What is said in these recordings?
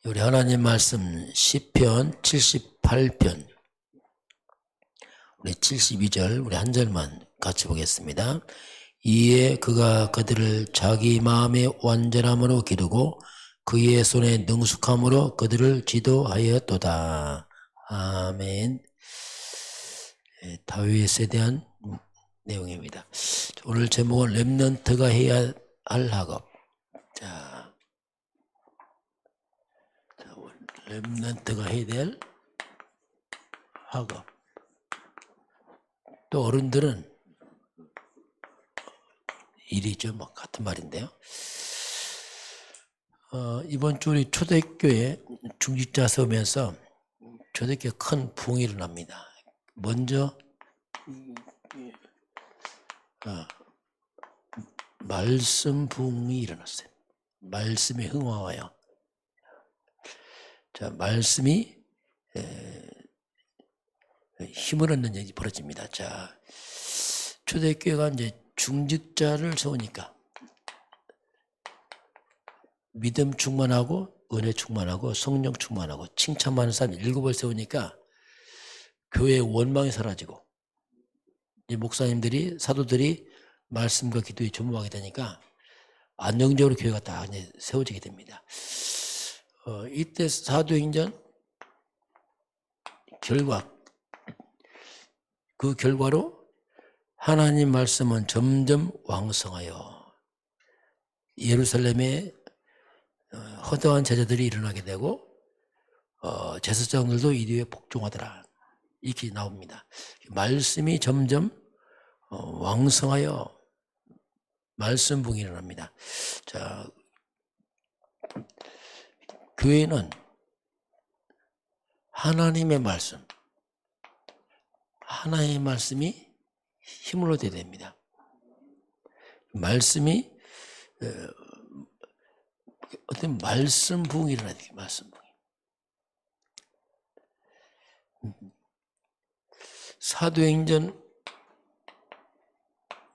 우리 하나님 말씀 시편 78편 우리 72절 우리 한 절만 같이 보겠습니다. 이에 그가 그들을 자기 마음의 완전함으로 기르고 그의 손의 능숙함으로 그들을 지도하였도다. 아멘. 다윗에 대한 내용입니다. 오늘 제목은 렘넌트가 해야 할 학업. 자, 렘넌트가 해야 될 학업. 또 어른들은 일이죠. 뭐 같은 말인데요. 이번 주 우리 초대교회 중직자 세우면서 초대교회 큰 부흥이 일어납니다. 먼저 말씀 부흥이 일어났어요. 말씀이 흥황하여. 자, 말씀이 힘을 얻는 일이 벌어집니다. 자, 초대교회가 이제 중직자를 세우니까 믿음 충만하고 은혜 충만하고 성령 충만하고 칭찬 많은 사람 7을 세우니까 교회의 원망이 사라지고 이제 목사님들이 사도들이 말씀과 기도에 전무하게 되니까 안정적으로 교회가 다 이제 세워지게 됩니다. 이때 사도행전 결과, 그 결과로 하나님 말씀은 점점 왕성하여 예루살렘에 허다한 제자들이 일어나게 되고 제사장들도 이리에 복종하더라. 이렇게 나옵니다. 말씀이 점점 왕성하여 말씀 부흥이 일어납니다. 자, 교회는 하나님의 말씀이 힘을 얻어야 됩니다. 말씀이 어떤 말씀 부흥이 일어나야 돼요. 말씀 부흥. 사도행전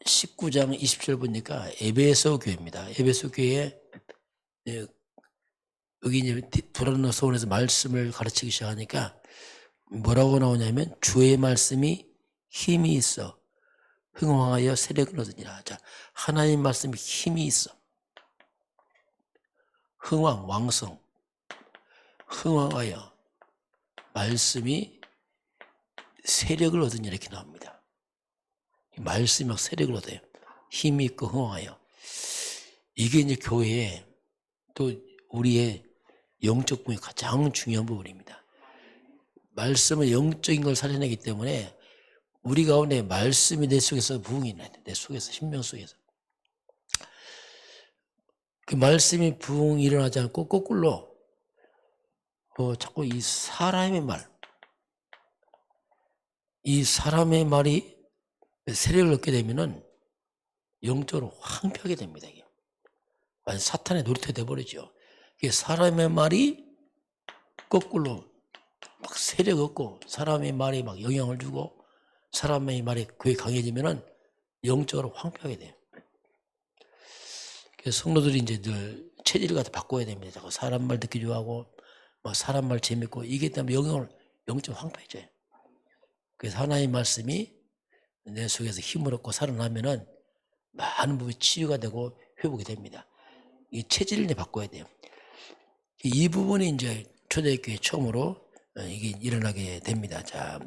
19장 20절 보니까 에베소 교회입니다. 에베소 교회에 여기 이제 두란노 서원에서 말씀을 가르치기 시작하니까 뭐라고 나오냐면 주의 말씀이 힘이 있어 흥황하여 세력을 얻으니라. 자, 하나님 말씀이 힘이 있어. 흥왕, 왕성, 흥황하여 말씀이 세력을 얻으니라 이렇게 나옵니다. 말씀이 막 세력을 얻어요. 힘이 있고 흥황하여. 이게 이제 교회에 또 우리의 영적 부흥의 가장 중요한 부분입니다. 말씀은 영적인 걸 살려내기 때문에 우리 가운데 말씀이 내 속에서 부흥이 일어나야 돼. 내 속에서, 심령 속에서. 그 말씀이 부흥이 일어나지 않고 거꾸로 자꾸 이 사람의 말이 세력을 얻게 되면은 영적으로 황폐하게 됩니다. 이게. 완전 사탄의 놀이터가 돼버리죠. 이게 사람의 말이 거꾸로 막 세력 얻고 사람의 말이 막 영향을 주고 사람의 말이 그게 강해지면은 영적으로 황폐하게 돼요. 그래서 성도들이 이제 늘 체질을 갖다 바꿔야 됩니다. 자꾸 사람 말 듣기 좋아하고 막 사람 말 재밌고 이게 때문에 영적으로 황폐해져요. 그래서 하나님의 말씀이 내 속에서 힘을 얻고 살아나면은 많은 부분이 치유가 되고 회복이 됩니다. 이 체질을 이제 바꿔야 돼요. 이 부분이 이제 초대교회 처음으로 이게 일어나게 됩니다. 자,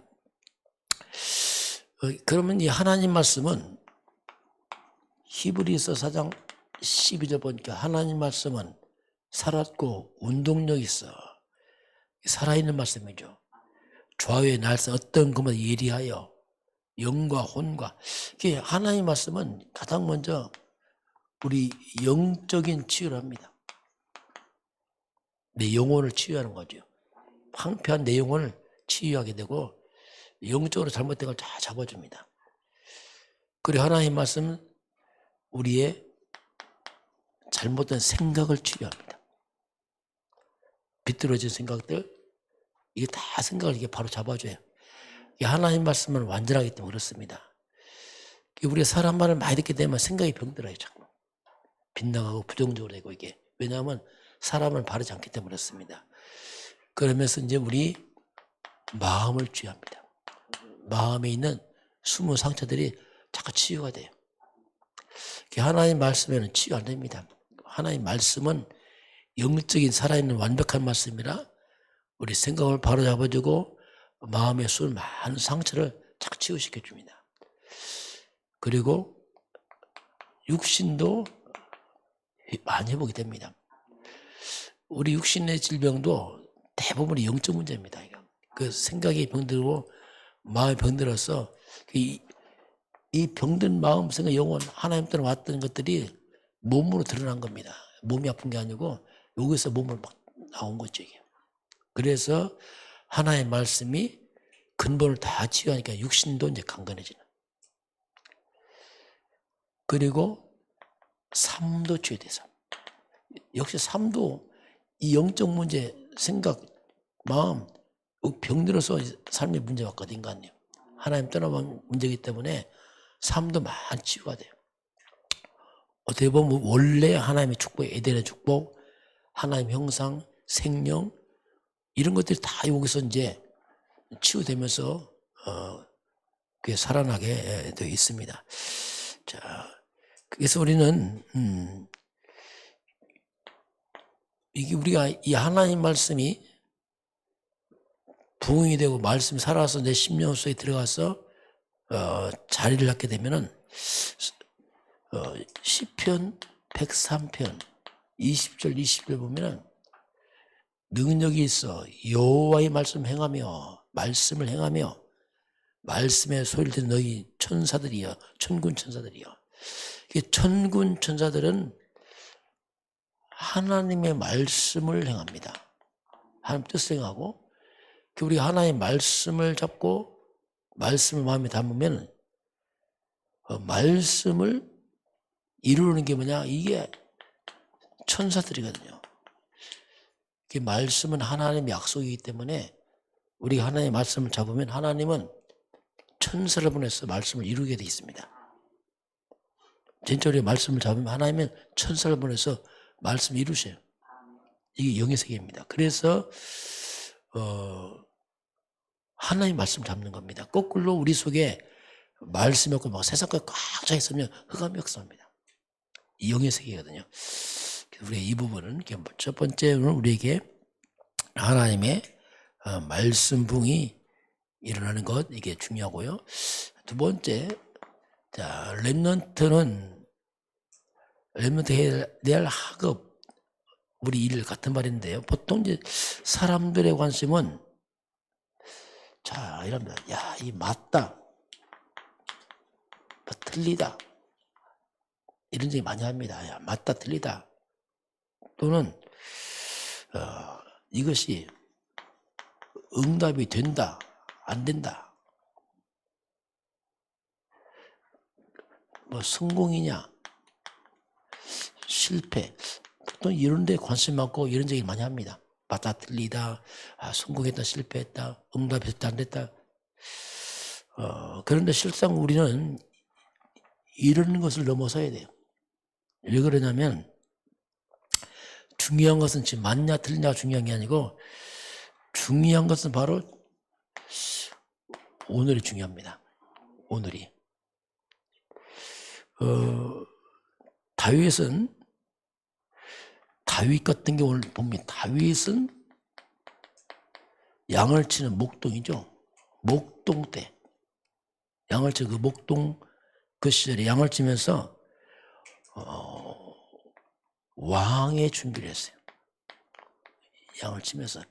그러면 이 하나님 말씀은 히브리서 4장 12절 보니까 하나님 말씀은 살았고 운동력 있어. 살아있는 말씀이죠. 좌우의 날선 어떤 것만 예리하여 영과 혼과. 하나님 말씀은 가장 먼저 우리 영적인 치유를 합니다. 내 영혼을 치유하는 거죠. 황폐한 내 영혼을 치유하게 되고 영적으로 잘못된 걸 다 잡아줍니다. 그리고 하나님 말씀은 우리의 잘못된 생각을 치유합니다. 비뚤어진 생각들, 이게 다 생각을 이게 바로 잡아줘요. 하나님 말씀은 완전하기 때문에 그렇습니다. 우리가 사람 말을 많이 듣게 되면 생각이 병들어요. 자꾸 빗나가고 부정적으로 되고 이게. 왜냐하면 사람을 바르지 않기 때문에 그렇습니다. 그러면서 이제 우리 마음을 치유합니다. 마음에 있는 숨은 상처들이 자꾸 치유가 돼요. 하나님 말씀에는 치유 안 됩니다. 하나님 말씀은 영적인 살아있는 완벽한 말씀이라 우리 생각을 바로잡아주고 마음에 술 많은 상처를 자꾸 치유시켜줍니다. 그리고 육신도 많이 회복이 됩니다. 우리 육신의 질병도 대부분이 영적 문제입니다. 그 생각이 병들고 마음이 병들어서 이 병든 마음, 생각, 영혼, 하나님 때문에 왔던 것들이 몸으로 드러난 겁니다. 몸이 아픈 게 아니고 여기서 몸으로 막 나온 거죠. 이게. 그래서 하나님의 말씀이 근본을 다 치유하니까 육신도 이제 강건해지는. 그리고 삶도 치유돼서. 역시 삶도 이 영적 문제, 생각, 마음, 병들어서 삶의 문제가 왔거든요. 인간이요. 하나님 떠나간 문제이기 때문에 삶도 많이 치유가 돼요. 어떻게 보면 원래 하나님의 축복, 에덴의 축복, 하나님 형상, 생명 이런 것들이 다 여기서 이제 치유되면서 그게 살아나게 되어 있습니다. 자, 그래서 우리는 이게 우리가 이 하나님 말씀이 부흥이 되고 말씀이 살아서 내 심령 속에 들어가서 자리를 갖게 되면은 시편 103편 20절 20절 보면은 능력이 있어 여호와의 말씀 행하며 말씀을 행하며 말씀의 소리를 듣는 너희 천사들이여 천군 천사들이여. 천군 천사들은 하나님의 말씀을 행합니다. 하나님 뜻을 행하고 우리 하나님의 말씀을 잡고 말씀을 마음에 담으면 말씀을 이루는 게 뭐냐? 이게 천사들이거든요. 말씀은 하나님의 약속이기 때문에 우리가 하나님의 말씀을 잡으면 하나님은 천사를 보내서 말씀을 이루게 돼 있습니다. 진짜 우리가 말씀을 잡으면 하나님은 천사를 보내서 말씀을 이루셔요. 이게 영의 세계입니다. 그래서 하나님의 말씀을 잡는 겁니다. 거꾸로 우리 속에 말씀이 없고 막 세상과 꽉 차 있으면 흑암이 역사합니다. 이 영의 세계거든요. 우리 이 부분은 첫 번째는 우리에게 하나님의 말씀 부흥이 일어나는 것 이게 중요하고요. 두 번째, 자 렘넌트는 해야 될 학업 우리 일 같은 말인데요. 보통 이제 사람들의 관심은 자 이럽니다. 야, 이 맞다, 틀리다 이런 얘기 많이 합니다. 야, 맞다, 틀리다. 또는 이것이 응답이 된다, 안 된다. 뭐 성공이냐, 실패. 보통 이런 데 관심 많고 이런 얘기 많이 합니다. 맞다, 틀리다, 성공했다, 실패했다, 응답이 됐다, 안 됐다. 그런데 실상 우리는 이런 것을 넘어서야 돼요. 왜 그러냐면 중요한 것은 지금 맞냐 틀리냐가 중요한 게 아니고 중요한 것은 바로 오늘이 중요합니다. 오늘이. 다윗 같은 경우를 보면 다윗은 양을 치는 목동이죠. 목동 때 양을 치는 그 목동 그 시절에 양을 치면서 왕의 준비를 했어요. 양을 치면서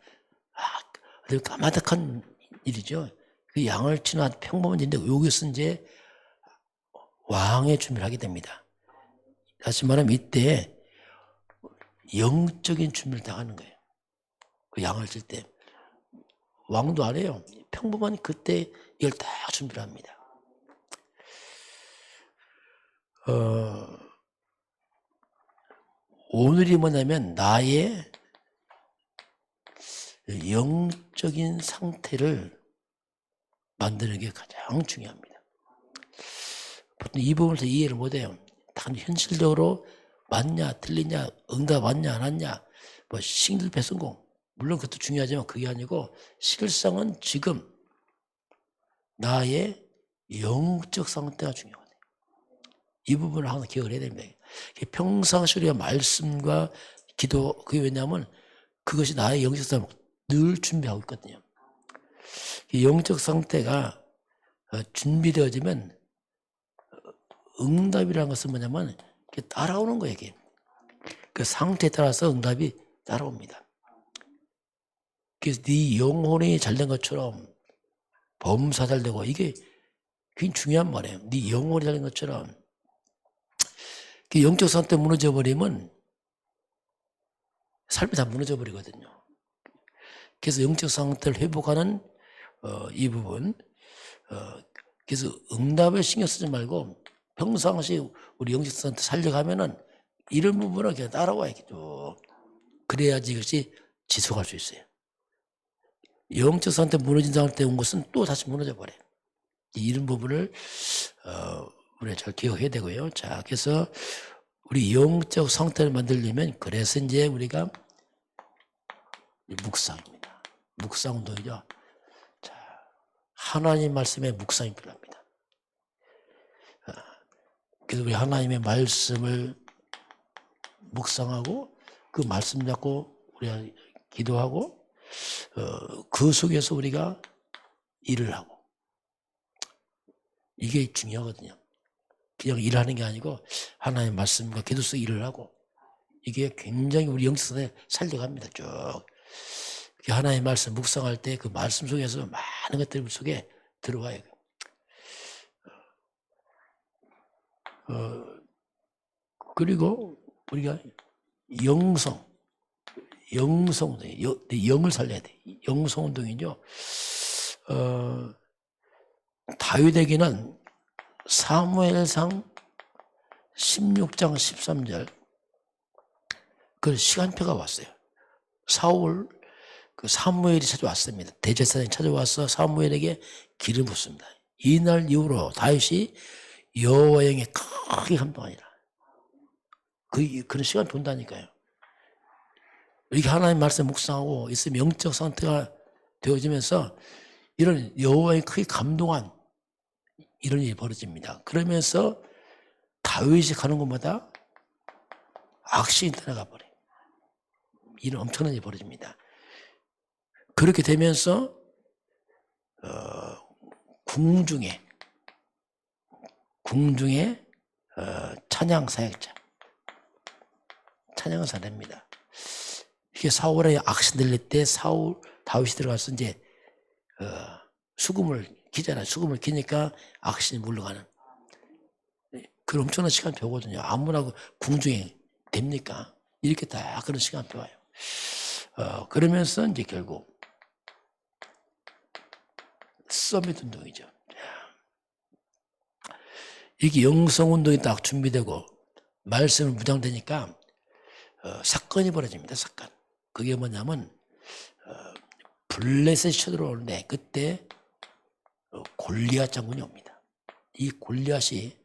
아주 까마득한 일이죠. 그 양을 치는 아주 평범한 일인데 여기서 이제 왕의 준비를 하게 됩니다. 다시 말하면 이때 영적인 준비를 다 하는 거예요. 그 양을 칠 때 왕도 안 해요. 평범한 그때 이걸 다 준비를 합니다. 오늘이 뭐냐면 나의 영적인 상태를 만드는 게 가장 중요합니다. 보통 이 부분을 이해를 못해요. 단 현실적으로 맞냐 틀리냐 응답 왔냐 안 왔냐 뭐 싱글패 성공 물론 그것도 중요하지만 그게 아니고 실상은 지금 나의 영적 상태가 중요하거든요. 이 부분을 항상 기억을 해야 됩니다. 평상시 우리가 말씀과 기도, 그게 왜냐하면 그것이 나의 영적 상태를 늘 준비하고 있거든요. 이 영적 상태가 준비되어지면 응답이라는 것은 뭐냐면 따라오는 거예요. 이게. 그 상태에 따라서 응답이 따라옵니다. 그래서 네 영혼이 잘된 것처럼 범사 잘되고 이게 굉장히 중요한 말이에요. 네 영혼이 잘된 것처럼 그 영적 상태 무너져 버리면 삶이 다 무너져 버리거든요. 그래서 영적 상태를 회복하는 이 부분, 그래서 응답에 신경 쓰지 말고 평상시 우리 영적 상태 살려가면은 이런 부분을 그냥 따라와야겠죠. 그래야지 이것이 지속할 수 있어요. 영적 상태 무너진 상태 온 것은 또 다시 무너져 버려요. 이런 부분을 우리가 잘 기억해야 되고요. 자, 그래서 우리 영적 상태를 만들려면 그래서 이제 우리가 묵상입니다. 묵상 운동이죠. 자, 하나님 말씀에 묵상이 필요합니다. 그래서 우리 하나님의 말씀을 묵상하고 그 말씀 잡고 우리가 기도하고 그 속에서 우리가 일을 하고 이게 중요하거든요. 그냥 일하는 게 아니고 하나님의 말씀과 기도 속 일을 하고 이게 굉장히 우리 영성에 살려갑니다. 쭉 하나님의 말씀 묵상할 때 그 말씀 속에서 많은 것들이 속에 들어와요. 그리고 우리가 영성 영을 살려야 돼. 영성 운동이죠. 다윗에게는 사무엘상 16장 13절 그 시간표가 왔어요. 그 사무엘이 찾아왔습니다. 대제사장이 찾아와서 사무엘에게 기름 붓습니다. 이날 이후로 다윗이 여호와 영에 크게 감동하니라. 그런 시간 본다니까요. 이렇게 하나님 말씀 묵상하고 있으면 영적 상태가 되어지면서 이런 여호와에 크게 감동한 이런 일이 벌어집니다. 그러면서 다윗이 가는 곳마다 악신이 떠나가 버려요. 이런 엄청난 일이 벌어집니다. 그렇게 되면서 궁중에 찬양 사역자 찬양을 사냅니다. 이게 사울의 악신 들릴 때 다윗이 들어가서 이제 수금을 키잖아요. 수금을 키니까 악신이 물러가는 그런 엄청난 시간표거든요. 아무나 궁중에 됩니까? 이렇게 다 그런 시간표 와요. 그러면서 이제 결국 서밋 운동이죠. 이게 영성 운동이 딱 준비되고 말씀을 무장되니까 사건이 벌어집니다. 사건. 그게 뭐냐면 블레셋이 쳐들어오는데 그때 골리앗 장군이 옵니다. 이 골리앗이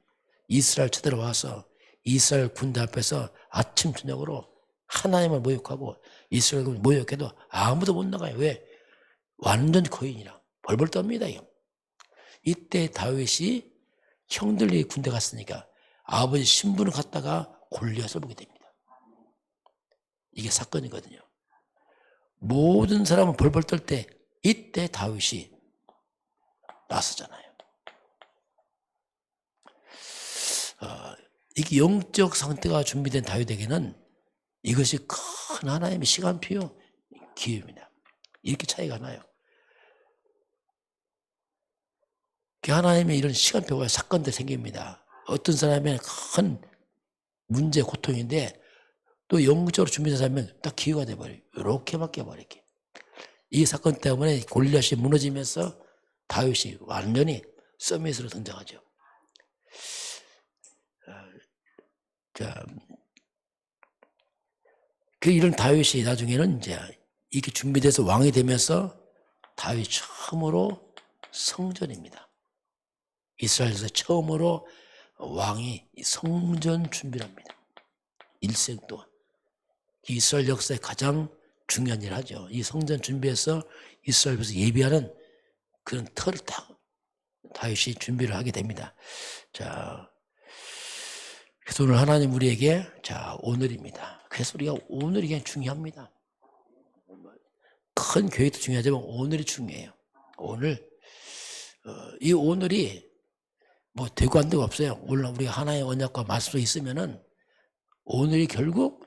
이스라엘 쳐들어와서 이스라엘 군대 앞에서 아침 저녁으로 하나님을 모욕하고 이스라엘을 모욕해도 아무도 못 나가요. 왜? 완전 거인이라 벌벌 떱니다. 이거. 이때 다윗이 형들이 군대 갔으니까 아버지 신분을 갖다가 골리앗을 보게 됩니다. 이게 사건이거든요. 모든 사람은 벌벌 떨 때 이때 다윗이 나서잖아요. 이게 영적 상태가 준비된 다윗에게는 이것이 큰 하나님의 시간표 기회입니다. 이렇게 차이가 나요. 하나님의 이런 시간표가 사건들이 생깁니다. 어떤 사람의 큰 문제, 고통인데 또 영적으로 준비된 사람은 딱 기회가 돼버려요. 이렇게 바뀌어버려요. 이 사건 때문에 골리앗이 무너지면서 다윗이 완전히 서밋으로 등장하죠. 이런 다윗이 나중에는 이제 이렇게 준비돼서 왕이 되면서 다윗 처음으로 성전입니다. 이스라엘에서 처음으로 왕이 성전 준비를 합니다. 일생 동안. 이스라엘 역사의 가장 중요한 일을 하죠. 이 성전 준비해서 이스라엘에서 예비하는 그런 틀을 다윗이 준비를 하게 됩니다. 자, 그래서 오늘 하나님 우리에게 오늘입니다. 그래서 우리가 오늘이 그냥 중요합니다. 큰 교회도 중요하지만 오늘이 중요해요. 오늘 이 오늘이 뭐 되고 안 되고 없어요. 오늘 우리가 하나의 언약과 말씀이 있으면은 오늘이 결국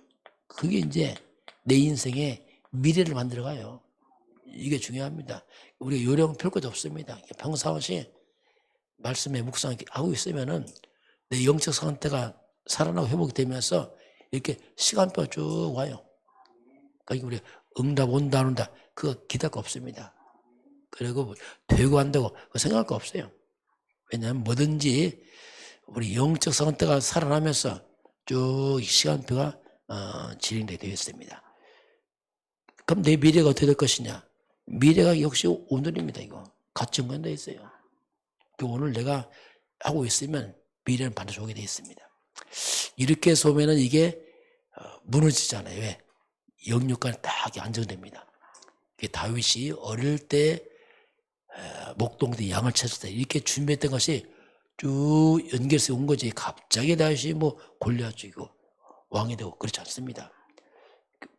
그게 이제 내 인생의 미래를 만들어가요. 이게 중요합니다. 우리가 요령 별 것도 없습니다. 평상시 말씀에 묵상하고 있으면은 내 영적 상태가 살아나고 회복이 되면서 이렇게 시간표가 쭉 와요. 그러니까 우리 응답 온다 안 온다 그거 기대할 거 없습니다. 그리고 되고 안 되고 생각할 거 없어요. 왜냐하면 뭐든지 우리 영적 상태가 살아나면서 쭉 시간표가 진행되게 되어 있습니다. 그럼 내 미래가 어떻게 될 것이냐? 미래가 역시 오늘입니다. 이거 같이 연관되어 있어요. 오늘 내가 하고 있으면 미래는 반드시 오게 되어 있습니다. 이렇게 해서 오면은 이게 무너지잖아요. 왜? 영육간에 딱 안정됩니다. 다윗이 어릴 때 목동대 양을 쳤을 때 이렇게 준비했던 것이 쭉 연결해서 온 거지. 갑자기 다윗이 뭐 골리앗 죽이고 왕이 되고 그렇지 않습니다.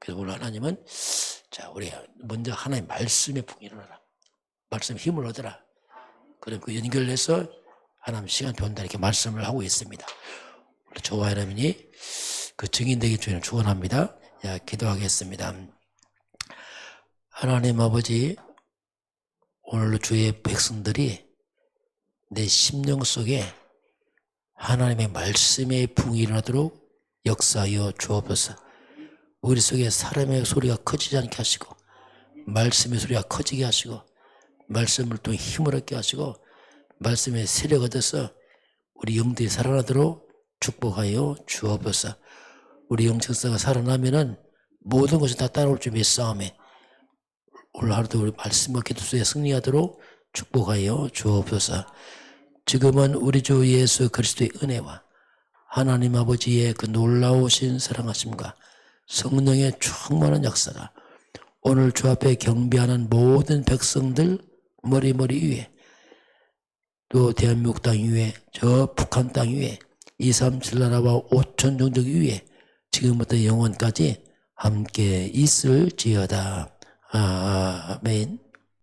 그래서 오늘 하나님은 우리 먼저 하나님 말씀의 풍이 일어나라. 말씀의 힘을 얻어라. 그럼 그 연결해서 하나님 시간 배운다 이렇게 말씀을 하고 있습니다. 저와 여러분이 그 증인 되기 주의를 축원합니다. 기도하겠습니다. 하나님 아버지, 오늘로 주의 백성들이 내 심령 속에 하나님의 말씀의 풍이 일어나도록 역사하여 주옵소서. 우리 속에 사람의 소리가 커지지 않게 하시고 말씀의 소리가 커지게 하시고 말씀을 통해 힘을 얻게 하시고 말씀의 세력 얻어서 우리 영들이 살아나도록 축복하여 주옵소서. 우리 영적사가 살아나면은 모든 것이 다 따라올 줄 믿사오매 오늘 하루도 우리 말씀과 기도 속에 승리하도록 축복하여 주옵소서. 지금은 우리 주 예수 그리스도의 은혜와 하나님 아버지의 그 놀라우신 사랑하심과 성령의 충만한 역사가 오늘 주 앞에 경배하는 모든 백성들 머리 위에 또 대한민국 땅 위에 저 북한 땅 위에 237 나라와 5천 종족 위에 지금부터 영원까지 함께 있을지어다. 아멘.